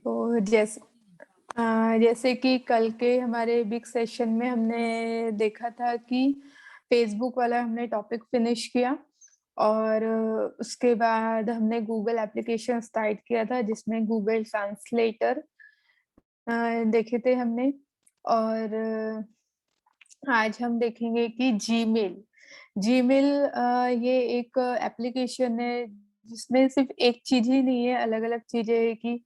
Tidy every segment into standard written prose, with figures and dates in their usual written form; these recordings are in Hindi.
तो जैसे कि कल के हमारे बिग सेशन में हमने देखा था कि फेसबुक वाला हमने टॉपिक फिनिश किया और उसके बाद हमने गूगल एप्लीकेशन स्टार्ट किया था जिसमें गूगल ट्रांसलेटर देखे थे हमने। और आज हम देखेंगे कि जीमेल। जीमेल ये एक एप्लीकेशन है जिसमें सिर्फ एक चीज ही नहीं है, अलग अलग चीजें है कि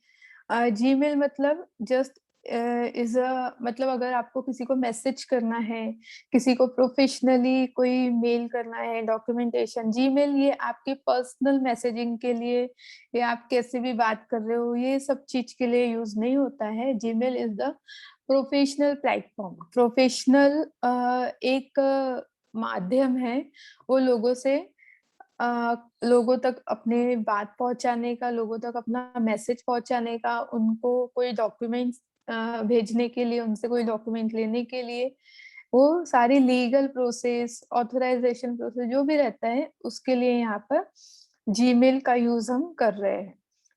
जीमेल मतलब जस्ट इज अ मतलब अगर आपको किसी को मैसेज करना है, किसी को प्रोफेशनली कोई मेल करना है, डॉक्यूमेंटेशन, जीमेल ये आपके पर्सनल मैसेजिंग के लिए या आप कैसे भी बात कर रहे हो ये सब चीज के लिए यूज नहीं होता है। Gmail is the professional platform. Professional एक माध्यम है वो लोगों तक अपने बात पहुंचाने का, लोगों तक अपना मैसेज पहुंचाने का, उनको कोई डॉक्यूमेंट्स भेजने के लिए, उनसे कोई डॉक्यूमेंट लेने के लिए, वो सारी लीगल प्रोसेस, ऑथराइजेशन प्रोसेस जो भी रहता है उसके लिए यहाँ पर जीमेल का यूज हम कर रहे हैं।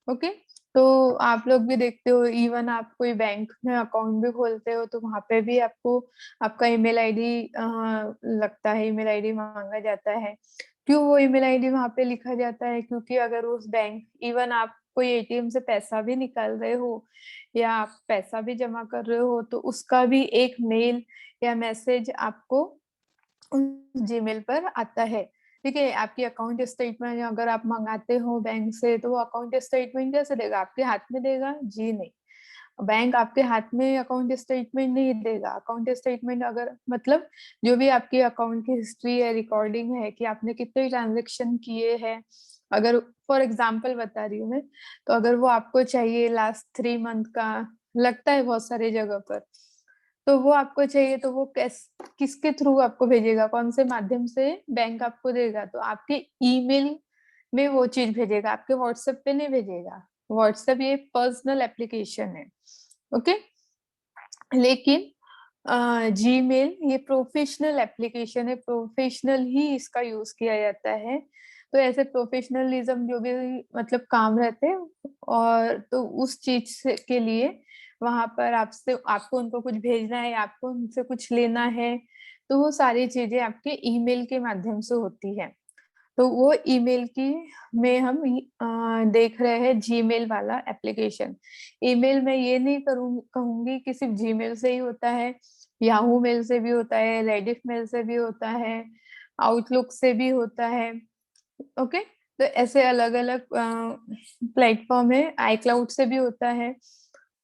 ओके, तो आप लोग भी देखते हो, इवन आप कोई बैंक में अकाउंट भी खोलते हो तो वहां पे भी आपको आपका ईमेल आईडी लगता है, ईमेल आईडी मांगा जाता है। क्यों वो ईमेल आईडी वहां पे लिखा जाता है? क्योंकि अगर उस बैंक, इवन आप कोई एटीएम से पैसा भी निकाल रहे हो या आप पैसा भी जमा कर रहे हो तो उसका भी एक मेल या मैसेज आपको जीमेल पर आता है। ठीक है, आपकी अकाउंट स्टेटमेंट अगर आप मंगाते हो बैंक से तो वो अकाउंट स्टेटमेंट कैसे देगा? आपके हाथ में देगा? जी नहीं, बैंक आपके हाथ में अकाउंट स्टेटमेंट नहीं देगा। अकाउंट स्टेटमेंट अगर मतलब जो भी आपकी अकाउंट की हिस्ट्री है, रिकॉर्डिंग है कि आपने कितने ट्रांजेक्शन किए हैं, अगर फॉर एग्जांपल बता रही हूँ मैं, तो अगर वो आपको चाहिए लास्ट 3 मंथ का, लगता है बहुत सारी जगह पर, तो वो आपको चाहिए तो वो किसके थ्रू आपको भेजेगा, कौन से माध्यम से बैंक आपको देगा? तो आपके ईमेल में वो चीज भेजेगा, आपके व्हाट्सएप पे नहीं भेजेगा। व्हाट्सएप ये पर्सनल एप्लीकेशन है। ओके, लेकिन जीमेल ये प्रोफेशनल एप्लीकेशन है, प्रोफेशनल ही इसका यूज किया जाता है। तो ऐसे प्रोफेशनलिज्म जो भी मतलब काम रहते हैं और तो उस चीज के लिए वहां पर आपसे आपको उनको कुछ भेजना है, आपको उनसे कुछ लेना है, तो वो सारी चीजें आपके ईमेल के माध्यम से होती है। तो वो ईमेल की में हम देख रहे हैं जीमेल वाला एप्लीकेशन। ईमेल में ये नहीं कहूंगी कि सिर्फ जीमेल से ही होता है, याहू मेल से भी होता है, रेडिफ मेल से भी होता है, आउटलुक से भी होता है। ओके, तो ऐसे अलग अलग प्लेटफॉर्म है, आईक्लाउड से भी होता है।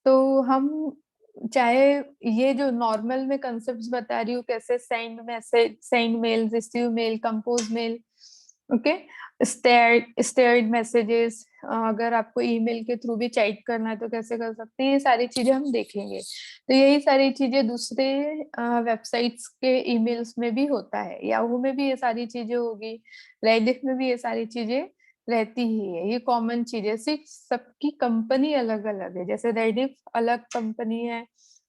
तो हम चाहे ये जो नॉर्मल में कंसेप्ट बता रही हूँ, कैसे send message, send mail, receive mail, compose mail, okay, starred messages, अगर आपको ईमेल के थ्रू भी चैट करना है तो कैसे कर सकते हैं, ये सारी चीजें हम देखेंगे। तो यही सारी चीजें दूसरे वेबसाइट्स के ईमेल्स में भी होता है, याहू में भी ये सारी चीजें होगी, रेडिफ में भी ये सारी चीजें रहती ही है, ये कॉमन चीज है। सिर्फ सबकी कंपनी अलग अलग है, जैसे रेडिफ अलग कंपनी है,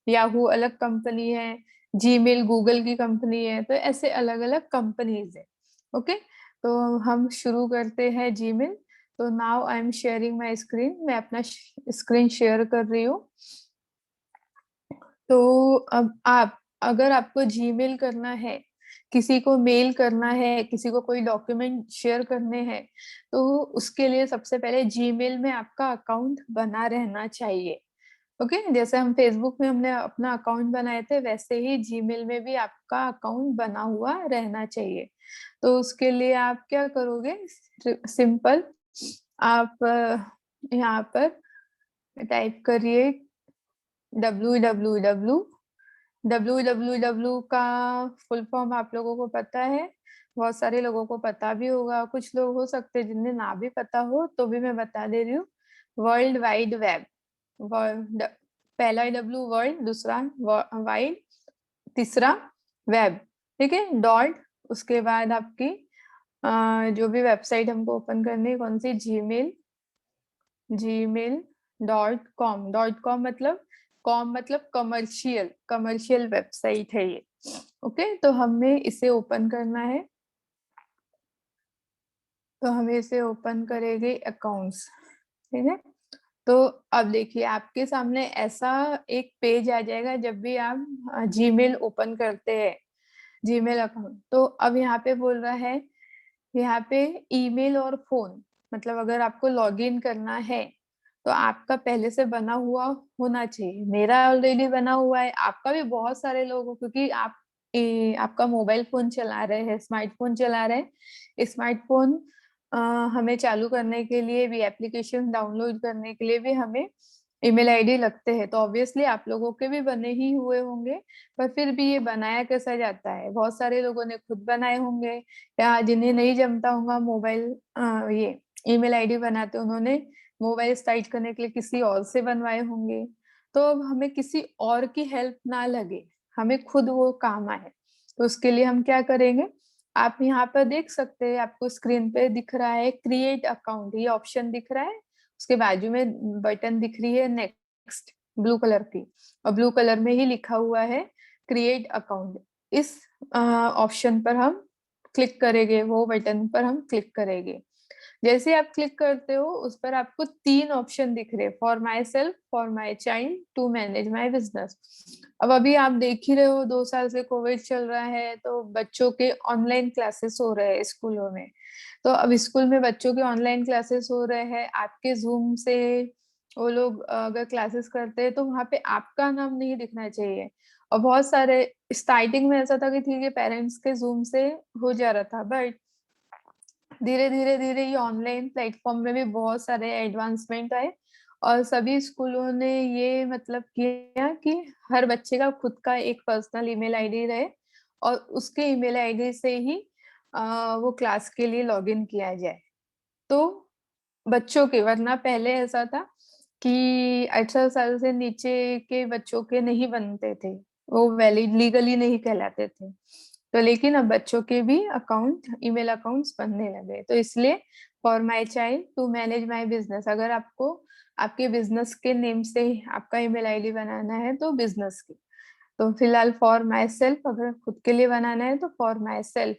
याहू अलग कंपनी है, जीमेल गूगल की कंपनी है, तो ऐसे अलग अलग कंपनीज है। ओके, तो हम शुरू करते हैं जीमेल। तो now I am sharing my screen, मैं अपना स्क्रीन शेयर कर रही हूँ। तो अब आप, अगर आपको जीमेल करना है, किसी को मेल करना है, किसी को कोई डॉक्यूमेंट शेयर करने हैं, तो उसके लिए सबसे पहले जीमेल में आपका अकाउंट बना रहना चाहिए। ओके, जैसे हम फेसबुक में हमने अपना अकाउंट बनाए थे वैसे ही जीमेल में भी आपका अकाउंट बना हुआ रहना चाहिए। तो उसके लिए आप क्या करोगे? सिंपल, आप यहाँ पर टाइप करिए www। www का फुल फॉर्म आप लोगों को पता है, बहुत सारे लोगों को पता भी होगा, कुछ लोग हो सकते हैं जिन्हें ना भी पता हो, तो भी मैं बता दे रही हूँ। वर्ल्ड वाइड वेब, वर्ल्ड, पहला डब्ल्यू वर्ल्ड, दूसरा वाइड, तीसरा वेब। ठीक है, डॉट, उसके बाद आपकी जो भी वेबसाइट हमको ओपन करनी है, कौन सी, जीमेल, gmail.com। डॉट कॉम मतलब, कॉम मतलब कमर्शियल, कमर्शियल वेबसाइट है ये। ओके, तो हमें इसे ओपन करना है, तो हमें इसे ओपन करेंगे अकाउंट्स। ठीक है, तो अब देखिए आपके सामने ऐसा एक पेज आ जाएगा जब भी आप जीमेल ओपन करते हैं, जीमेल अकाउंट। तो अब यहाँ पे बोल रहा है, यहाँ पे ईमेल और फोन, मतलब अगर आपको लॉगिन करना है तो आपका पहले से बना हुआ होना चाहिए। मेरा ऑलरेडी बना हुआ है, आपका भी बहुत सारे लोग हो, क्योंकि आप आपका मोबाइल फोन चला रहे हैं, स्मार्टफोन चला रहे हैं। स्मार्टफोन हमें चालू करने के लिए भी, एप्लीकेशन डाउनलोड करने के लिए भी हमें ईमेल आईडी लगते हैं। तो ऑब्वियसली आप लोगों के भी बने ही हुए होंगे, पर फिर भी ये बनाया कैसा जाता है, बहुत सारे लोगों ने खुद बनाए होंगे, या जिन्हें नहीं जमता होगा मोबाइल ये ईमेल आईडी बनाते, उन्होंने मोबाइल स्टार्ट करने के लिए किसी और से बनवाए होंगे। तो अब हमें किसी और की हेल्प ना लगे, हमें खुद वो काम आए, तो उसके लिए हम क्या करेंगे, आप यहाँ पर देख सकते हैं, आपको स्क्रीन पे दिख रहा है क्रिएट अकाउंट, ये ऑप्शन दिख रहा है, उसके बाजू में बटन दिख रही है नेक्स्ट, ब्लू कलर की, और ब्लू कलर में ही लिखा हुआ है क्रिएट अकाउंट। इस ऑप्शन पर हम क्लिक करेंगे, वो बटन पर हम क्लिक करेंगे। जैसे आप क्लिक करते हो उस पर आपको 3 ऑप्शन दिख रहे हैं, for myself, for my child, to manage my business. अब अभी आप देख ही रहे हो 2 साल से कोविड चल रहा है, तो बच्चों के ऑनलाइन क्लासेस हो रहे हैं स्कूलों में। तो अब स्कूल में बच्चों के ऑनलाइन क्लासेस हो रहे हैं, आपके जूम से वो लोग अगर क्लासेस करते हैं तो वहां पे आपका नाम नहीं दिखना चाहिए। और बहुत सारे स्टार्टिंग में ऐसा था कि ठीक है पेरेंट्स के जूम से हो जा रहा था, बट धीरे धीरे धीरे ये ऑनलाइन प्लेटफॉर्म में भी बहुत सारे एडवांसमेंट आए, और सभी स्कूलों ने ये मतलब किया कि हर बच्चे का खुद का एक पर्सनल ईमेल आईडी रहे, और उसके ईमेल आईडी से ही वो क्लास के लिए लॉगिन किया जाए। तो बच्चों के, वरना पहले ऐसा था कि 18 साल से नीचे के बच्चों के नहीं बनते थे, वो वैलिड लीगली नहीं कहलाते थे। तो लेकिन अब बच्चों के भी अकाउंट, ईमेल अकाउंट्स बनने लगे, तो इसलिए for my child, to manage my business, अगर आपको आपके बिजनेस के नेम से आपका ईमेल आईडी बनाना है तो बिजनेस की, तो फिलहाल फॉर माई सेल्फ, अगर खुद के लिए बनाना है तो for myself,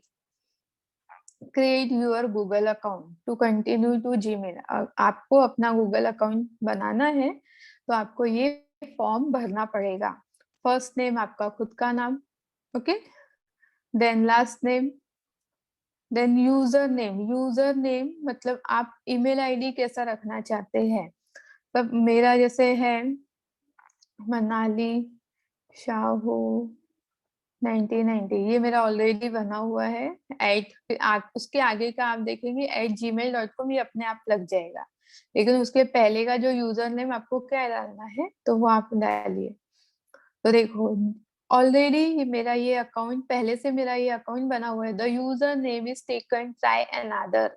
create your Google account to continue to Gmail. आपको अपना गूगल अकाउंट बनाना है तो आपको ये फॉर्म भरना पड़ेगा। फर्स्ट नेम आपका खुद का नाम, okay, then last name, then user name. User name मतलब आप ईमेल आईडी कैसा रखना चाहते हैं। तब मेरा जैसे है मनाली शाहू 1990, ये मेरा ऑलरेडी बना हुआ है। उसके आगे का आप देखेंगे @gmail.com, ये अपने आप लग जाएगा, लेकिन उसके पहले का जो यूजर नेम आपको क्या डालना है तो वो आप डालिए। तो देखो ऑलरेडी मेरा ये अकाउंट, पहले से मेरा ये अकाउंट बना हुआ है, the user name is taken try another,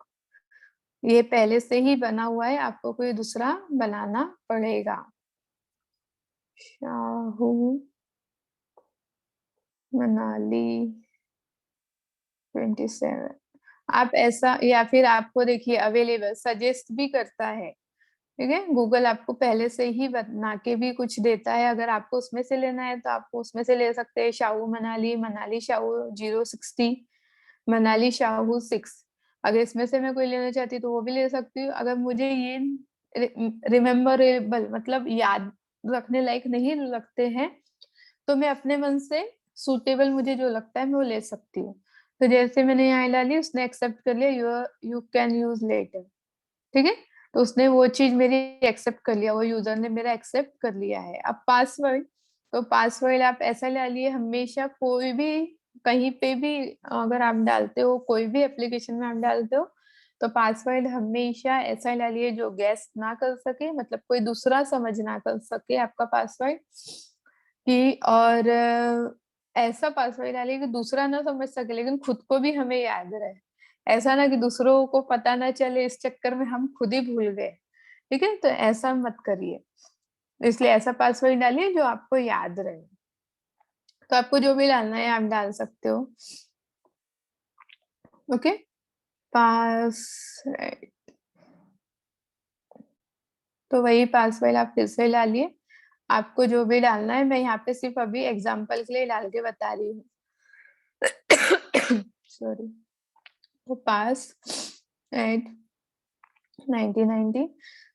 ये पहले से ही बना हुआ है, आपको कोई दूसरा बनाना पड़ेगा। शाहू मनाली 27, आप ऐसा, या फिर आपको देखिए अवेलेबल सजेस्ट भी करता है, ठीक है, गूगल आपको पहले से ही बना के भी कुछ देता है, अगर आपको उसमें से लेना है तो आपको उसमें से ले सकते हैं। शाहू मनाली, मनाली शाहू 060, मनाली शाहू 6, अगर इसमें से मैं कोई लेना चाहती तो वो भी ले सकती हूँ। अगर मुझे ये रिमेम्बरेबल मतलब याद रखने लायक नहीं लगते हैं तो मैं अपने मन से सूटेबल मुझे जो लगता है मैं वो ले सकती हूँ। तो जैसे मैंने यहाँ डाली, उसने एक्सेप्ट कर लिया, यू कैन यूज लेटर, ठीक है, तो उसने वो चीज मेरी एक्सेप्ट कर लिया, वो यूजर ने मेरा एक्सेप्ट कर लिया है। अब पासवर्ड, तो पासवर्ड आप ऐसा डालिए, हमेशा कोई भी कहीं पे भी अगर आप डालते हो, कोई भी एप्लीकेशन में आप डालते हो, तो पासवर्ड हमेशा ऐसा डालिए जो गैस ना कर सके, मतलब कोई दूसरा समझ ना कर सके आपका पासवर्ड कि, और ऐसा पासवर्ड डालिए कि दूसरा ना समझ सके लेकिन खुद को भी हमें याद रहे। ऐसा ना कि दूसरों को पता ना चले, इस चक्कर में हम खुद ही भूल गए, ठीक है, तो ऐसा मत करिए। इसलिए ऐसा पासवर्ड डालिए जो आपको याद रहे। तो आपको जो भी डालना है आप डाल सकते हो, ओके। पास, तो वही पासवर्ड आप फिर से डालिए, आपको जो भी डालना है, मैं यहाँ पे सिर्फ अभी एग्जांपल के लिए डाल के बता रही हूँ। सॉरी, तो पास @1990,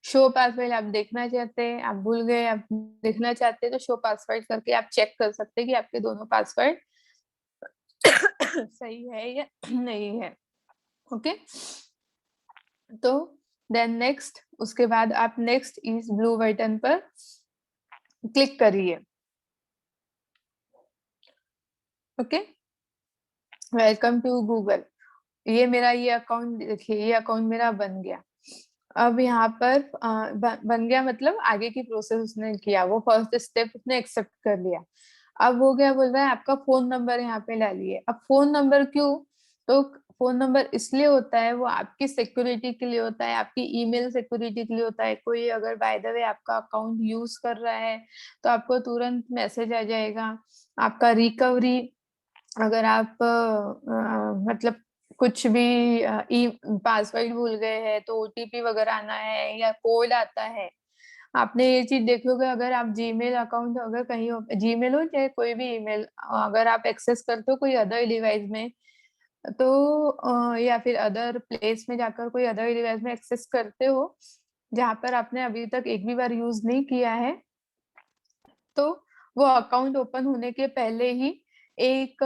शो पासवर्ड आप देखना चाहते हैं, आप भूल गए, आप देखना चाहते हैं, तो शो पासवर्ड करके आप चेक कर सकते हैं कि आपके दोनों पासवर्ड सही है या नहीं है। ओके, तो देन नेक्स्ट, उसके बाद आप नेक्स्ट इस ब्लू बटन पर क्लिक करिए। Okay, welcome to Google. ये मेरा ये अकाउंट देखिए, ये अकाउंट मेरा बन गया। अब यहाँ पर बन गया मतलब आगे की प्रोसेस उसने किया, वो फर्स्ट स्टेप उसने एक्सेप्ट कर लिया। अब वो क्या बोल रहा है, आपका फोन नंबर यहाँ पे डालिए। अब फोन नंबर क्यों, तो फोन नंबर इसलिए होता है, वो आपकी सिक्योरिटी के लिए होता है, आपकी ईमेल सिक्योरिटी के लिए होता है। कोई अगर बाय द वे आपका अकाउंट यूज कर रहा है तो आपको तुरंत मैसेज आ जाएगा। आपका रिकवरी, अगर आप मतलब कुछ भी पासवर्ड भूल गए हैं तो ओटीपी वगैरह आना है या कोड आता है। आपने ये चीज देखोगे, अगर आप जीमेल अकाउंट अगर कहीं जीमेल हो चाहे कोई भी ईमेल अगर आप एक्सेस करते हो कोई अदर डिवाइस में, तो या फिर अदर प्लेस में जाकर कोई अदर डिवाइस में एक्सेस करते हो जहां पर आपने अभी तक एक भी बार यूज नहीं किया है, तो वो अकाउंट ओपन होने के पहले ही एक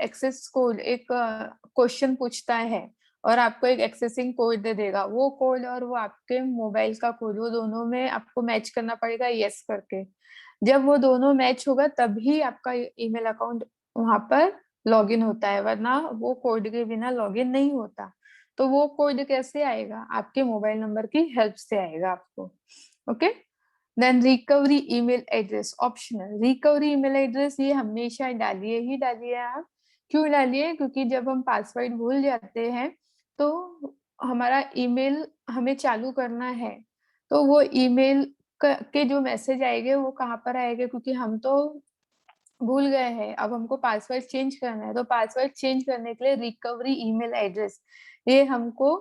एक्सेस कोड, एक क्वेश्चन पूछता है और आपको एक एक्सेसिंग कोड दे देगा। वो कोड और वो आपके मोबाइल का कोड, वो दोनों में आपको मैच करना पड़ेगा यस करके। जब वो दोनों मैच होगा तभी आपका ईमेल अकाउंट वहां पर लॉगिन होता है, वरना वो कोड के बिना लॉगिन नहीं होता। तो वो कोड कैसे आएगा, आपके मोबाइल नंबर की हेल्प से आएगा आपको। Okay, then recovery email address optional. Recovery email address ये हमेशा डालिए ही डालिए आप। क्यों डालिए, क्योंकि जब हम पासवर्ड भूल जाते हैं तो हमारा ईमेल हमें चालू करना है, तो वो ईमेल के जो मैसेज आएंगे वो कहाँ पर आएंगे, क्योंकि हम तो भूल गए हैं, अब हमको पासवर्ड चेंज करना है। तो पासवर्ड चेंज करने के लिए रिकवरी ईमेल एड्रेस ये हमको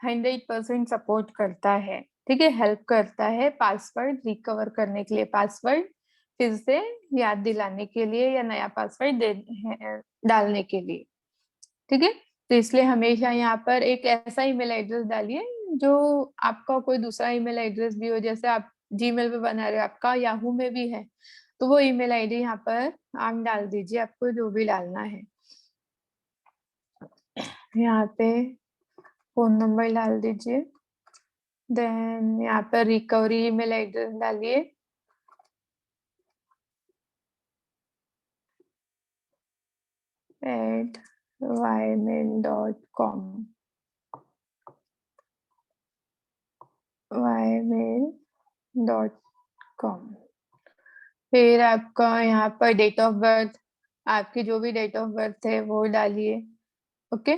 100% सपोर्ट करता है। ठीक है, हेल्प करता है पासवर्ड रिकवर करने के लिए, पासवर्ड फिर से याद दिलाने के लिए या नया पासवर्ड डालने के लिए। ठीक है, तो इसलिए हमेशा यहाँ पर एक ऐसा ईमेल एड्रेस डालिए जो आपका कोई दूसरा ईमेल एड्रेस भी हो, जैसे आप जीमेल पे बना रहे हो आपका याहू में भी है, तो वो ईमेल आईडी यहाँ पर आप डाल दीजिए, आपको जो भी डालना है। यहाँ पे फोन नंबर डाल दीजिए, देन यहाँ पर रिकवरी ईमेल एड्रेस डालिए, @ymail.com, ymail.com। फिर आपका यहाँ पर डेट ऑफ बर्थ, आपकी जो भी डेट ऑफ बर्थ है वो डालिए। ओके,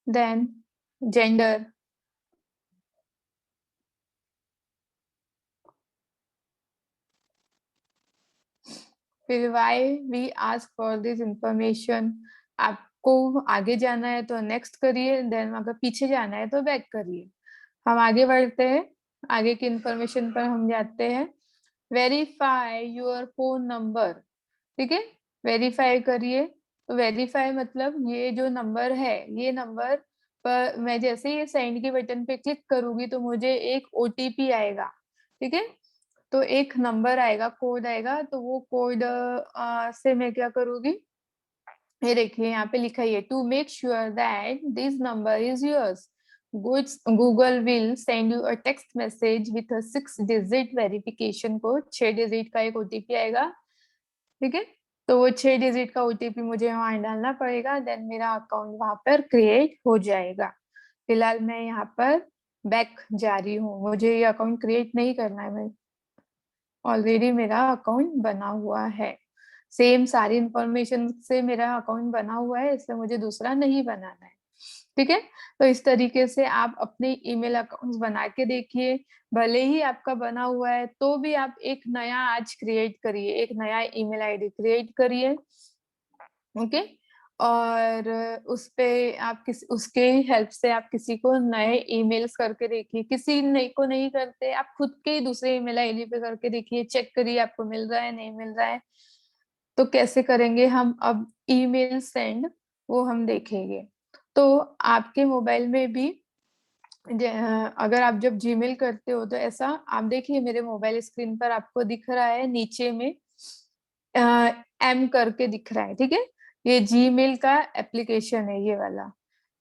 देन जेंडर, फिर why we ask for this information. आपको आगे जाना है तो नेक्स्ट करिए, देन अगर पीछे जाना है तो बैक करिए। हम आगे बढ़ते हैं, आगे की इंफॉर्मेशन पर हम जाते हैं। Verify your phone number. ठीक है, वेरीफाई करिए। तो वेरीफाई मतलब ये जो नंबर है, ये नंबर पर मैं जैसे ही सेंड के बटन पे क्लिक करूंगी तो मुझे एक ओटीपी आएगा। ठीक है, तो एक नंबर आएगा, कोड आएगा, तो वो कोड से मैं क्या करूंगी, ये देखिए यहाँ पे लिखा ही है, to make sure that this number is yours Google will send you a text message with a 6 digit verification code. 6 digit का एक ओटीपी आएगा। ठीक है, तो वो 6 डिजिट का ओटीपी मुझे वहां डालना पड़ेगा, देन मेरा अकाउंट वहां पर क्रिएट हो जाएगा। फिलहाल मैं यहाँ पर बैक जा रही हूँ, मुझे ये अकाउंट क्रिएट नहीं करना है, मैं ऑलरेडी मेरा अकाउंट बना हुआ है, सेम सारी इंफॉर्मेशन से मेरा अकाउंट बना हुआ है, इसलिए मुझे दूसरा नहीं बनाना है। ठीक है, तो इस तरीके से आप अपने ईमेल अकाउंट्स बना के देखिए। भले ही आपका बना हुआ है तो भी आप एक नया आज क्रिएट करिए, एक नया ईमेल आईडी क्रिएट करिए। ओके, और उस पे आप उसके हेल्प से आप किसी को नए ईमेल्स करके देखिए, किसी नए को नहीं करते, आप खुद के ही दूसरे ईमेल आईडी पे करके देखिए, चेक करिए आपको मिल रहा है नहीं मिल रहा है। तो कैसे करेंगे हम अब ईमेल सेंड, वो हम देखेंगे। तो आपके मोबाइल में भी अगर आप जब जीमेल करते हो तो ऐसा आप देखिए, मेरे मोबाइल स्क्रीन पर आपको दिख रहा है नीचे में एम करके दिख रहा है, ठीक है। ये जीमेल का एप्लीकेशन है ये वाला।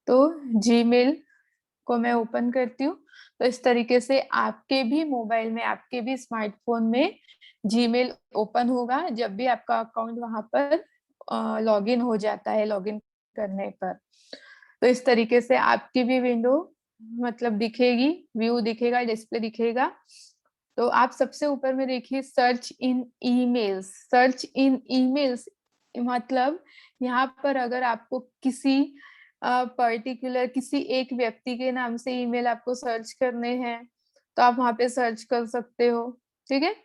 तो जीमेल को मैं ओपन करती हूँ। तो इस तरीके से आपके भी मोबाइल में, आपके भी स्मार्टफोन में जीमेल ओपन होगा जब भी आपका अकाउंट वहां पर लॉगिन हो जाता है, लॉगिन करने पर। तो इस तरीके से आपकी भी विंडो मतलब दिखेगी, व्यू दिखेगा, डिस्प्ले दिखेगा। तो आप सबसे ऊपर में देखिए search in emails. Search in emails मतलब यहाँ पर अगर आपको किसी पर्टिकुलर किसी एक व्यक्ति के नाम से ईमेल आपको सर्च करने हैं तो आप वहां पे सर्च कर सकते हो, ठीक है।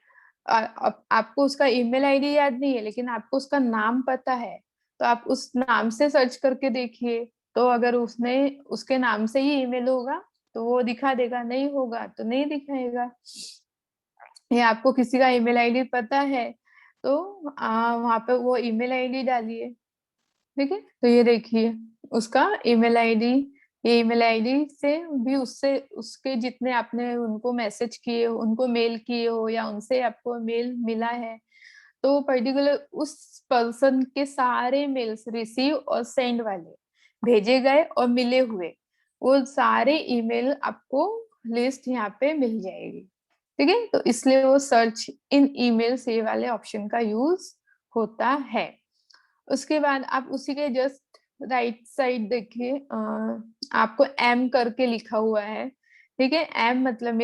आपको उसका ईमेल आईडी याद नहीं है लेकिन आपको उसका नाम पता है, तो आप उस नाम से सर्च करके देखिए। तो अगर उसने उसके नाम से ही ईमेल होगा तो वो दिखा देगा, नहीं होगा तो नहीं दिखाएगा। या आपको किसी का ईमेल आईडी पता है तो वहां पे वो ईमेल आईडी डालिए, ठीक है। तो ये देखिए उसका ईमेल आईडी, ये ईमेल आईडी से भी उससे उसके जितने आपने उनको मैसेज किए हो, उनको मेल किए हो या उनसे आपको मेल मिला है, तो पर्टिकुलर उस पर्सन के सारे मेल्स रिसीव और सेंड वाले, भेजे गए और मिले हुए, वो सारे ईमेल आपको लिस्ट यहाँ पे मिल जाएगी, ठीक है। तो इसलिए वो सर्च इन ईमेल से वाले ऑप्शन का यूज होता है। उसके बाद आप उसी के जस्ट राइट साइड देखिए, आपको एम करके लिखा हुआ है, ठीक है। एम मतलब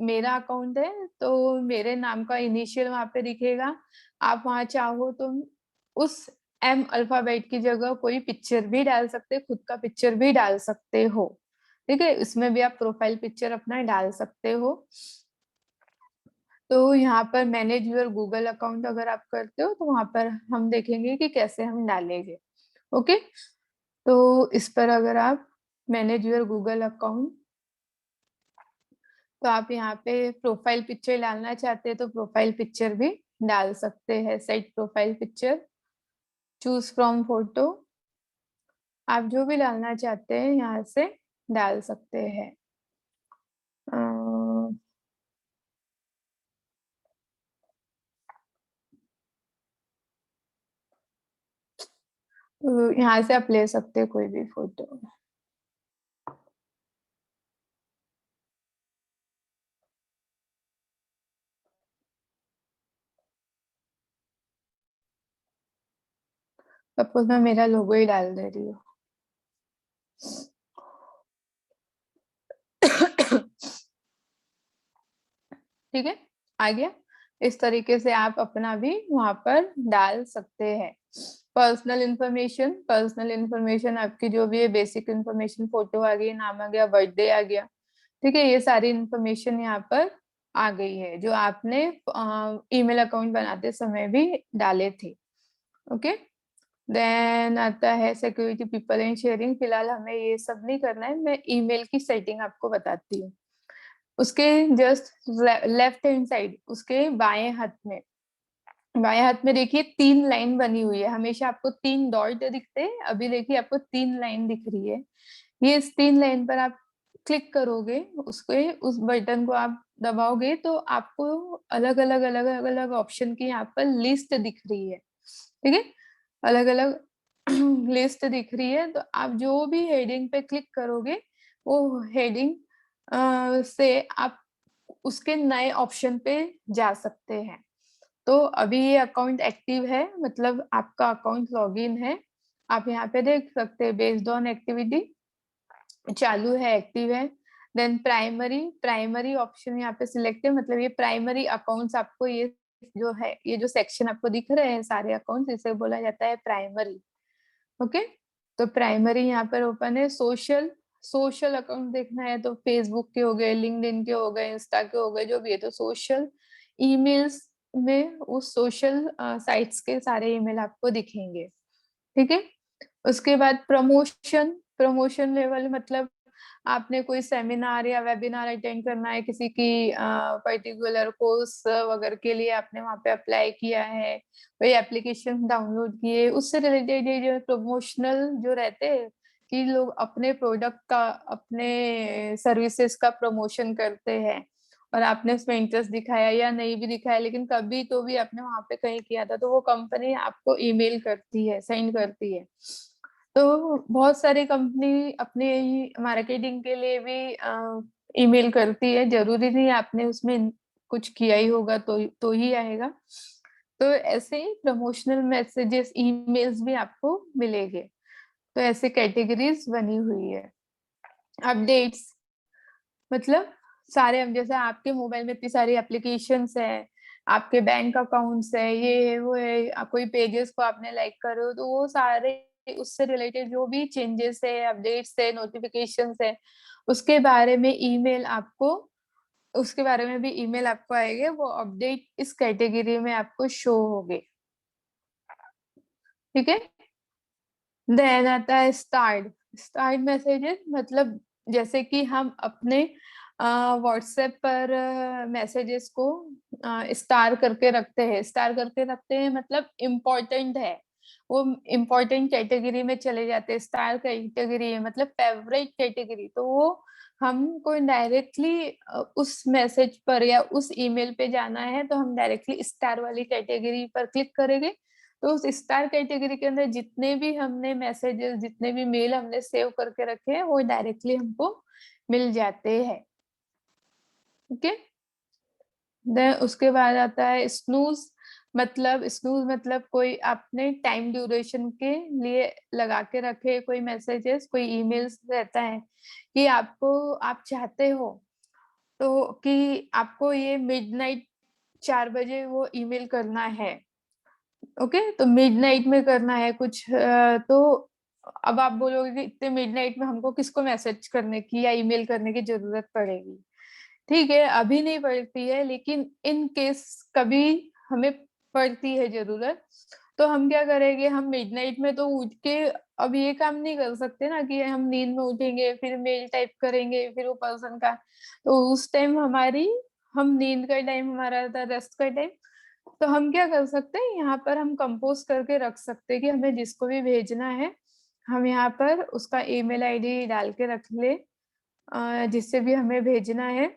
मेरा अकाउंट है तो मेरे नाम का इनिशियल वहां पे दिखेगा। आप वहां चाहो तो उस एम अल्फाबेट की जगह कोई पिक्चर भी डाल सकते, खुद का पिक्चर भी डाल सकते हो, ठीक है। इसमें भी आप प्रोफाइल पिक्चर अपना डाल सकते हो। तो यहाँ पर मैनेज योर गूगल अकाउंट अगर आप करते हो तो वहां पर हम देखेंगे कि कैसे हम डालेंगे, ओके। तो इस पर अगर आप मैनेज योर गूगल अकाउंट, तो आप यहाँ पे प्रोफाइल पिक्चर डालना चाहते हैं तो प्रोफाइल पिक्चर भी डाल सकते हैं। Set profile picture, choose from photo, आप जो भी डालना चाहते हैं यहाँ से डाल सकते हैं। तो यहाँ से आप ले सकते हैं कोई भी फोटो। सपोज मैं मेरा लोगो ही डाल दे रही हूँ। ठीक है, आ गया। इस तरीके से आप अपना भी वहां पर डाल सकते हैं। पर्सनल इंफॉर्मेशन, पर्सनल इंफॉर्मेशन आपकी जो भी है, बेसिक इंफॉर्मेशन, फोटो आ गई, नाम आ गया, बर्थडे आ गया, ठीक है। ये सारी इंफॉर्मेशन यहाँ पर आ गई है जो आपने ईमेल अकाउंट बनाते समय भी डाले थे, ओके। देन आता है सिक्योरिटी, पीपल एंड शेयरिंग। फिलहाल हमें ये सब नहीं करना है, मैं ईमेल की सेटिंग आपको बताती हूँ। उसके जस्ट लेफ्ट हैंड साइड, उसके बाएं हाथ में देखिए 3 लाइन बनी हुई है। हमेशा आपको 3 डॉट दिखते हैं, अभी देखिए आपको 3 लाइन दिख रही है। ये इस 3 लाइन पर आप क्लिक करोगे, उसके उस बटन को आप दबाओगे तो आपको अलग अलग ऑप्शन की यहाँ पर लिस्ट दिख रही है, ठीक है। अलग अलग लिस्ट दिख रही है। तो आप जो भी हेडिंग पे क्लिक करोगे वो हेडिंग से आप उसके नए ऑप्शन पे जा सकते हैं। तो अभी ये अकाउंट एक्टिव है, मतलब आपका अकाउंट लॉगिन है। आप यहाँ पे देख सकते हैं बेस्ड ऑन एक्टिविटी चालू है, एक्टिव है। देन प्राइमरी, प्राइमरी ऑप्शन यहाँ पे सिलेक्ट है, मतलब ये प्राइमरी अकाउंट्स आपको ये जो है, ये जो सेक्शन आपको दिख रहे हैं सारे अकाउंट्स, इसे बोला जाता है प्राइमरी, ओके। तो प्राइमरी यहाँ पर ओपन है। सोशल, सोशल अकाउंट देखना है तो फेसबुक के हो गए, लिंक्डइन के हो गए, इंस्टा के हो गए, जो भी है। तो सोशल ईमेल्स में उस सोशल साइट्स के सारे ईमेल आपको दिखेंगे, ठीक है। उसके बाद प्रमोशन, प्रमोशन लेवल मतलब आपने कोई सेमिनार या वेबिनार अटेंड करना है, किसी की पर्टिकुलर कोर्स वगैरह के लिए आपने वहाँ पे अप्लाई किया है, कोई एप्लीकेशन डाउनलोड किए, उससे रिलेटेड ये जो प्रमोशनल जो रहते हैं कि लोग अपने प्रोडक्ट का, अपने सर्विसेज का प्रमोशन करते हैं, और आपने उसमें इंटरेस्ट दिखाया या नहीं भी दिखाया, लेकिन कभी तो भी आपने वहां पे कहीं किया था, तो वो कंपनी आपको ईमेल करती है, सेंड करती है। तो बहुत सारी कंपनी अपने मार्केटिंग के लिए भी ईमेल करती है, जरूरी नहीं आपने उसमें कुछ किया ही होगा तो ही आएगा। तो ऐसे ही प्रमोशनल मैसेजेस, ईमेल्स भी आपको मिलेंगे। तो ऐसे कैटेगरीज बनी हुई है। अपडेट्स मतलब सारे, अब जैसे आपके मोबाइल में इतनी सारी एप्लीकेशंस है, आपके बैंक अकाउंट्स है, ये है वो है, कोई पेजेस को आपने लाइक करो तो वो सारे उससे रिलेटेड जो भी चेंजेस है, अपडेट्स है, नोटिफिकेशंस है, उसके बारे में ईमेल आपको, उसके बारे में भी ईमेल आपको आएंगे। वो अपडेट इस कैटेगरी में आपको शो होंगे। ठीक है। देन आता है स्टार्ट। स्टार्ट मैसेजेस मतलब जैसे कि हम अपने व्हाट्सएप पर मैसेजेस को स्टार करके रखते हैं। स्टार करके रखते हैं मतलब इम्पोर्टेंट है, वो इम्पोर्टेंट कैटेगरी में चले जाते हैं। स्टार कैटेगरी है मतलब फेवरेट कैटेगरी, तो वो हमको डायरेक्टली उस मैसेज पर या उस ईमेल पे जाना है तो हम डायरेक्टली स्टार वाली कैटेगरी पर क्लिक करेंगे। तो उस स्टार कैटेगरी के अंदर जितने भी हमने मैसेजेस, जितने भी मेल हमने सेव करके रखे हैं, वो डायरेक्टली हमको मिल जाते हैं। ओके। देन उसके बाद आता है स्नूज। स्नूज मतलब कोई आपने टाइम ड्यूरेशन के लिए लगा के रखे कोई मैसेजेस, कोई ईमेल्स रहता है कि आपको, आप चाहते हो तो कि आपको ये मिडनाइट 4 बजे वो ईमेल करना है। ओके, तो मिडनाइट में करना है कुछ, तो अब आप बोलोगे कि इतने मिडनाइट में हमको किसको मैसेज करने की या ईमेल करने की जरूरत पड़ेगी। ठीक है, अभी नहीं पड़ती है, लेकिन इन केस कभी हमें पड़ती है जरूरत, तो हम क्या करेंगे, हम मिडनाइट में तो उठ के अब ये काम नहीं कर सकते ना कि हम नींद में उठेंगे फिर मेल टाइप करेंगे फिर वो पर्सन का, तो उस टाइम हम नींद का टाइम हमारा था, रेस्ट का टाइम। तो हम क्या कर सकते हैं, यहाँ पर हम कंपोज करके रख सकते हैं कि हमें जिसको भी भेजना है, हम यहाँ पर उसका ईमेल आईडी डाल के रख ले, जिससे भी हमें भेजना है,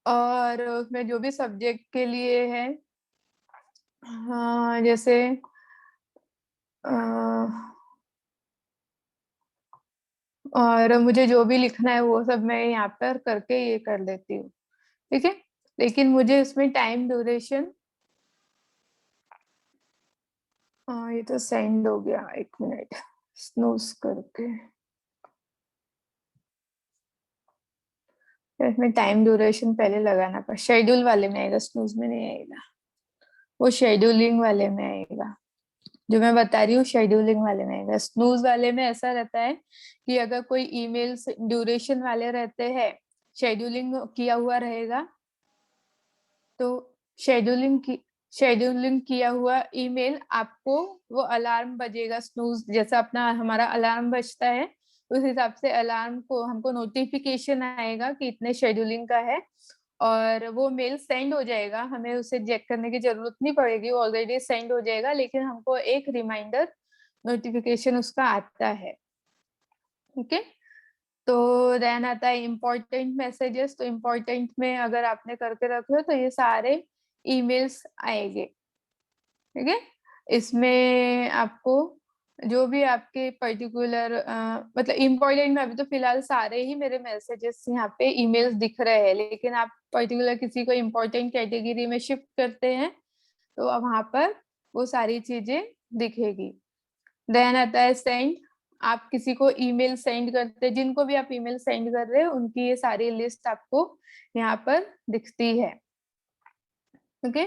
और उसमें जो भी सब्जेक्ट के लिए है, हाँ जैसे अ, और मुझे जो भी लिखना है वो सब मैं यहाँ पर करके ये कर देती हूँ। ठीक है, लेकिन मुझे इसमें टाइम ड्यूरेशन, ये तो सेंड हो गया, 1 मिनट स्नूज करके, तो इसमें टाइम ड्यूरेशन पहले लगाना पड़ा, शेड्यूल वाले में आएगा, स्नूज में नहीं आएगा, वो शेड्यूलिंग वाले में आएगा। जो मैं बता रही हूँ शेड्यूलिंग वाले में आएगा। स्नूज वाले में ऐसा रहता है कि अगर कोई ईमेल ड्यूरेशन वाले रहते हैं, शेड्यूलिंग किया हुआ रहेगा, तो शेड्यूलिंग की शेड्यूलिंग किया हुआ ईमेल आपको, वो अलार्म बजेगा, स्नूज जैसा अपना हमारा अलार्म बजता है, उस हिसाब से अलार्म को हमको नोटिफिकेशन आएगा कि इतने शेड्यूलिंग का है, और वो मेल सेंड हो जाएगा, हमें उसे चेक करने की जरूरत नहीं पड़ेगी, वो ऑलरेडी सेंड हो जाएगा, लेकिन हमको एक रिमाइंडर नोटिफिकेशन उसका आता है। ओके। तो देन आता है इम्पोर्टेंट मैसेजेस। तो इम्पोर्टेंट में अगर आपने करके रखे हो तो ये सारे ईमेल्स आएंगे। ठीक है, इसमें आपको जो भी आपके पर्टिकुलर मतलब इम्पोर्टेंट में, अभी तो फिलहाल सारे ही मेरे मैसेजेस यहाँ पे ईमेल्स दिख रहे हैं, लेकिन आप पर्टिकुलर किसी को इम्पोर्टेंट कैटेगरी में शिफ्ट करते हैं तो अब वहां पर वो सारी चीजें दिखेगी। देन आता है सेंड। आप किसी को ईमेल सेंड करते हैं, जिनको भी आप ईमेल सेंड कर रहे हैं उनकी ये सारी लिस्ट आपको यहाँ पर दिखती है। ओके।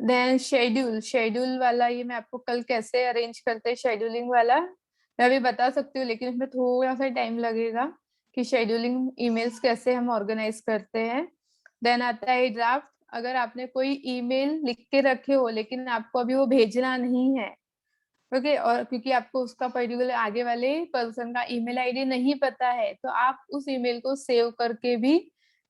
Then schedule. शेड्यूल वाला ये मैं आपको कल कैसे अरेंज करते हैं शेड्यूलिंग वाला मैं अभी बता सकती हूँ, लेकिन इसमें थोड़ा सा टाइम लगेगा कि शेड्यूलिंग ईमेल्स कैसे हम ऑर्गेनाइज करते हैं। देन आता है ड्राफ्ट। अगर आपने कोई ईमेल लिख के रखे हो लेकिन आपको अभी वो भेजना नहीं है, ओके। और क्योंकि आपको उसका पर्टिकुलर आगे वाले पर्सन का ईमेल आईडी नहीं पता है, तो आप उस ईमेल को सेव करके भी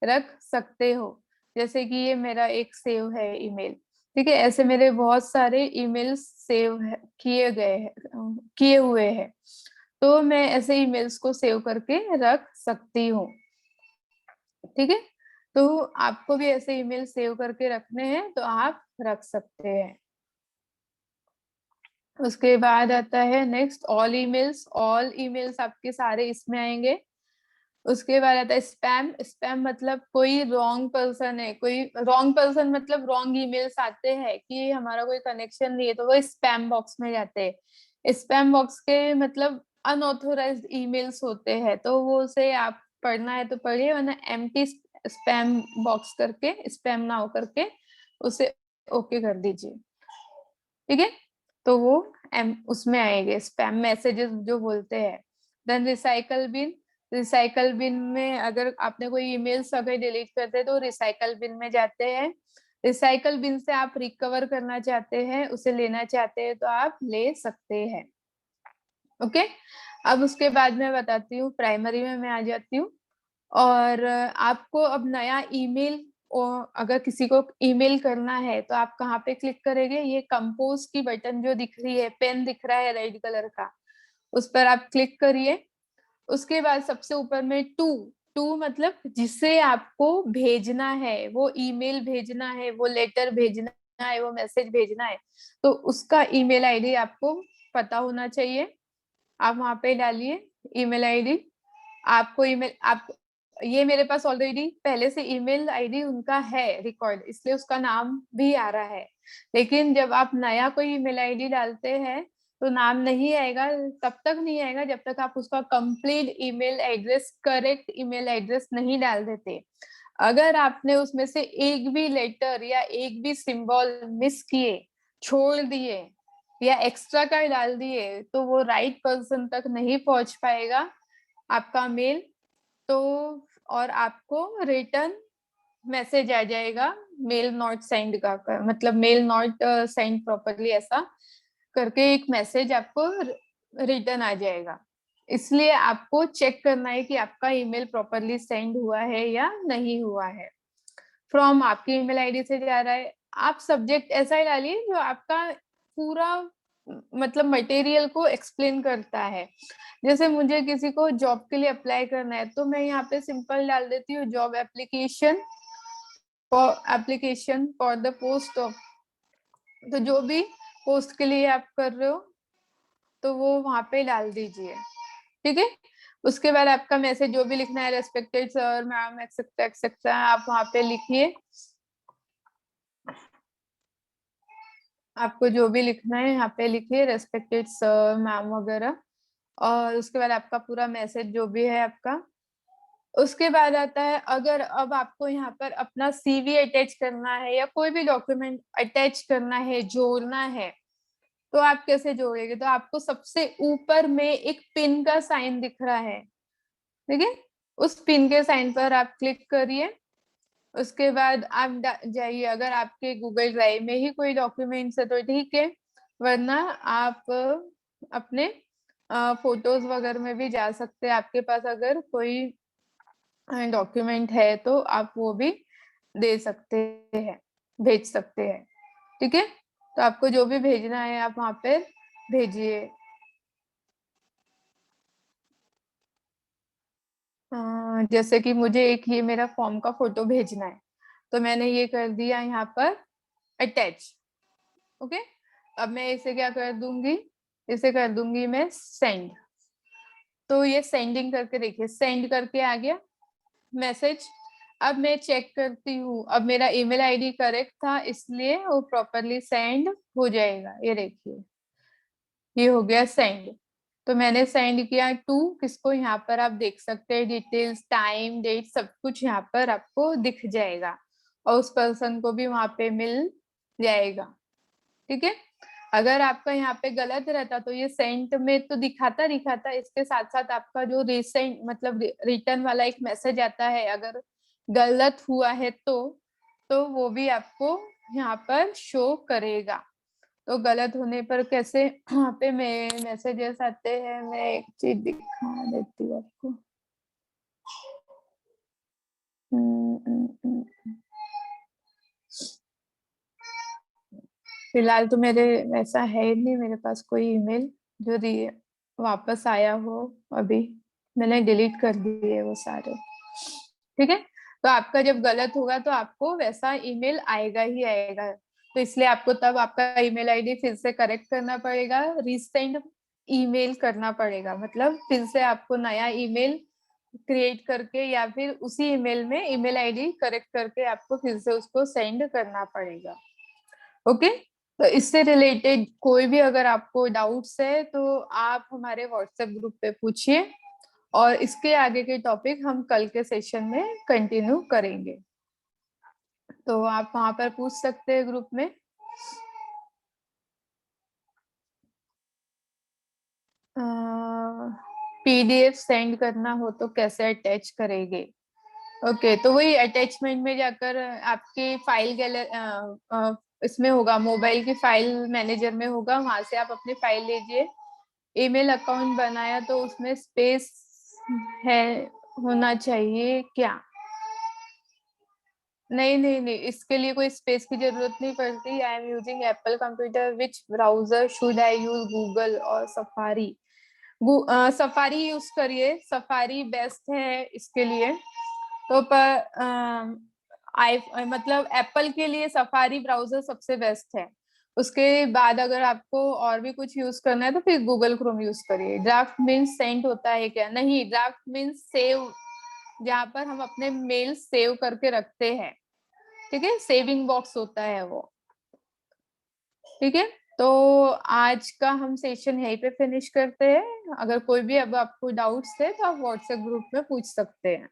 रख सकते हो। जैसे कि ये मेरा एक सेव है ईमेल, ठीक है। ऐसे मेरे बहुत सारे ईमेल सेव किए गए हैं, किए हुए हैं। तो मैं ऐसे ईमेल्स को सेव करके रख सकती हूँ, ठीक है। तो आपको भी ऐसे ईमेल सेव करके रखने हैं तो आप रख सकते हैं। उसके बाद आता है next all emails. All emails आपके सारे इसमें आएंगे। उसके बाद आता है स्पैम। स्पैम मतलब कोई रॉन्ग पर्सन है, कोई रॉन्ग पर्सन मतलब रॉन्ग ईमेल्स आते हैं कि हमारा कोई कनेक्शन नहीं है, तो वो स्पैम बॉक्स में जाते हैं। स्पैम बॉक्स के मतलब अनऑथोराइज्ड ईमेल्स होते हैं, तो वो उसे आप पढ़ना है तो पढ़िए, वरना एम्प्टी स्पैम बॉक्स करके, स्पैम नाउ करके उसे ओके कर दीजिए, ठीक है। तो वो उसमें आएंगे स्पैम मैसेजेस जो बोलते हैं। Then recycle bin. Recycle bin में अगर आपने कोई ईमेल्स अगर डिलीट करते हैं तो रिसाइकल बिन में जाते हैं। रिसाइकल बिन से आप रिकवर करना चाहते हैं, उसे लेना चाहते हैं तो आप ले सकते हैं, ओके। अब उसके बाद मैं बताती हूँ, प्राइमरी में मैं आ जाती हूँ। और आपको अब नया ईमेल, और अगर किसी को ईमेल करना है तो आप कहाँ पे क्लिक करेंगे, ये कंपोज की बटन जो दिख रही है, पेन दिख रहा है रेड कलर का, उस पर आप क्लिक करिए। उसके बाद सबसे ऊपर में टू। टू मतलब जिसे आपको भेजना है, वो ईमेल भेजना है, वो लेटर भेजना है, वो मैसेज भेजना है, तो उसका ईमेल आईडी आपको पता होना चाहिए। आप वहां पे डालिए ईमेल आईडी। आपको ईमेल आप ये मेरे पास ऑलरेडी पहले से ईमेल आईडी उनका है रिकॉर्ड, इसलिए उसका नाम भी आ रहा है। लेकिन जब आप नया कोई ईमेल आईडी डालते हैं तो नाम नहीं आएगा, तब तक नहीं आएगा जब तक आप उसका complete email address, correct email address नहीं डाल देते। अगर आपने उसमें से एक भी लेटर या एक भी सिंबल मिस किए, छोड़ दिए या एक्स्ट्रा का डाल दिए, तो वो राइट पर्सन तक नहीं पहुंच पाएगा आपका मेल। तो और आपको रिटर्न मैसेज आ जाएगा, मेल नॉट सेंड का, मतलब मेल नॉट सेंड प्रॉपरली, ऐसा करके एक मैसेज आपको रिटर्न आ जाएगा। इसलिए आपको चेक करना है कि आपका ईमेल प्रॉपरली सेंड हुआ है या नहीं हुआ है। फ्रॉम आपकी ईमेल आईडी से जा रहा है, आप सब्जेक्ट ऐसा ही डालिए जो आपका पूरा मतलब मटेरियल को एक्सप्लेन करता है। जैसे मुझे किसी को जॉब के लिए अप्लाई करना है तो मैं यहाँ पे सिंपल डाल देती हूँ job application for the post of. तो जो भी पोस्ट के लिए आप कर रहे हो तो वो वहां पे डाल दीजिए, ठीक है। उसके बाद आपका मैसेज जो भी लिखना है, respected sir, ma'am, etcetera etcetera, आप वहां पे लिखिए। आपको जो भी लिखना है यहाँ पे लिखिए, रेस्पेक्टेड सर, मैम वगैरह। और उसके बाद आपका पूरा मैसेज जो भी है आपका। उसके बाद आता है, अगर अब आपको यहाँ पर अपना सीवी अटैच करना है या कोई भी डॉक्यूमेंट अटैच करना है, जोड़ना है, तो आप कैसे जोड़ेंगे। तो आपको सबसे ऊपर में एक पिन का साइन दिख रहा है, ठीक है। उस पिन के साइन पर आप क्लिक करिए। उसके बाद आप जाइए, अगर आपके गूगल ड्राइव में ही कोई डॉक्यूमेंट्स है तो ठीक है, वरना आप अपने फोटोज वगैरह में भी जा सकते हैं। आपके पास अगर कोई डॉक्यूमेंट है तो आप वो भी दे सकते हैं, भेज सकते हैं, ठीक है। तो आपको जो भी भेजना है आप वहां पे भेजिए। जैसे कि मुझे एक ये मेरा फॉर्म का फोटो भेजना है, तो मैंने ये कर दिया यहाँ पर अटैच, ओके। अब मैं इसे क्या कर दूंगी, इसे कर दूंगी मैं सेंड। तो ये सेंडिंग करके देखिए, सेंड करके आ गया मैसेज। अब मैं चेक करती हूँ, अब मेरा ईमेल आईडी करेक्ट था इसलिए वो प्रॉपरली सेंड हो जाएगा। ये देखिए, ये हो गया सेंड। तो मैंने सेंड किया टू किसको, यहाँ पर आप देख सकते हैं डिटेल्स, टाइम, डेट, सब कुछ यहाँ पर आपको दिख जाएगा और उस पर्सन को भी वहां पे मिल जाएगा, ठीक है। अगर आपका यहाँ पे गलत रहता तो ये सेंट में तो दिखाता दिखाता, इसके साथ साथ आपका जो रिसेंट मतलब रिटर्न वाला एक मैसेज आता है, अगर गलत हुआ है तो वो भी आपको यहाँ पर शो करेगा। तो गलत होने पर कैसे वहाँ पे मैसेजेस आते हैं, मैं एक चीज दिखा देती हूँ आपको। फिलहाल तो मेरे ऐसा है ही नहीं मेरे पास कोई ईमेल जो वापस आया हो अभी। मैंने डिलीट कर दिए वो सारे। ठीक है, तो आपका जब गलत होगा तो आपको वैसा ईमेल आएगा ही आएगा। तो इसलिए आपको तब आपका ईमेल आईडी फिर से करेक्ट करना पड़ेगा, रीसेंड ईमेल करना पड़ेगा। मतलब फिर से आपको नया ईमेल क्रिएट करके या फिर उसी ईमेल में ईमेल आईडी करेक्ट करके आपको फिर से उसको सेंड करना पड़ेगा। ओके, तो इससे रिलेटेड कोई भी अगर आपको डाउट्स है तो आप हमारे व्हाट्सएप ग्रुप पे पूछिए, और इसके आगे के टॉपिक हम कल के सेशन में कंटिन्यू करेंगे। तो आप वहां पर पूछ सकते हैं ग्रुप में। पीडीएफ सेंड करना हो तो कैसे अटैच करेंगे? ओके, तो वही अटैचमेंट में जाकर आपकी फाइल गैलरी इसमें होगा, मोबाइल की फाइल मैनेजर में होगा, वहां से आप अपनी फाइल लीजिए। ईमेल अकाउंट बनाया तो उसमें स्पेस है होना चाहिए क्या? नहीं नहीं नहीं, इसके लिए कोई स्पेस की जरूरत नहीं पड़ती। I am using Apple computer, which browser should I use, Google और सफारी? सफारी यूज करिए, सफारी बेस्ट है इसके लिए। तो पर आई मतलब एप्पल के लिए सफारी ब्राउजर सबसे बेस्ट है। उसके बाद अगर आपको और भी कुछ यूज करना है तो फिर गूगल क्रोम यूज करिए। ड्राफ्ट मीन्स सेंड होता है क्या? नहीं, ड्राफ्ट मीन्स सेव, जहाँ पर हम अपने मेल सेव करके रखते हैं। ठीक है, सेविंग बॉक्स होता है वो। ठीक है, तो आज का हम सेशन यहीं पे फिनिश करते हैं। अगर कोई भी अब आपको डाउट्स है तो आप व्हाट्सएप ग्रुप में पूछ सकते हैं।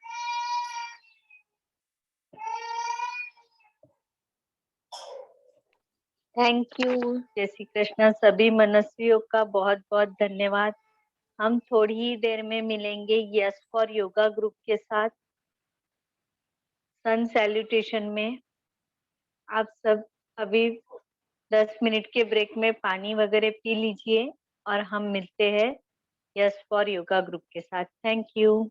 Thank you. जय श्री कृष्ण। सभी मनस्वियों का बहुत बहुत धन्यवाद। हम थोड़ी ही देर में मिलेंगे यस फॉर योगा ग्रुप के साथ सन सैल्यूटेशन में। आप सब अभी 10 मिनट के ब्रेक में पानी वगैरह पी लीजिए और हम मिलते हैं यस फॉर योगा ग्रुप के साथ। Thank you.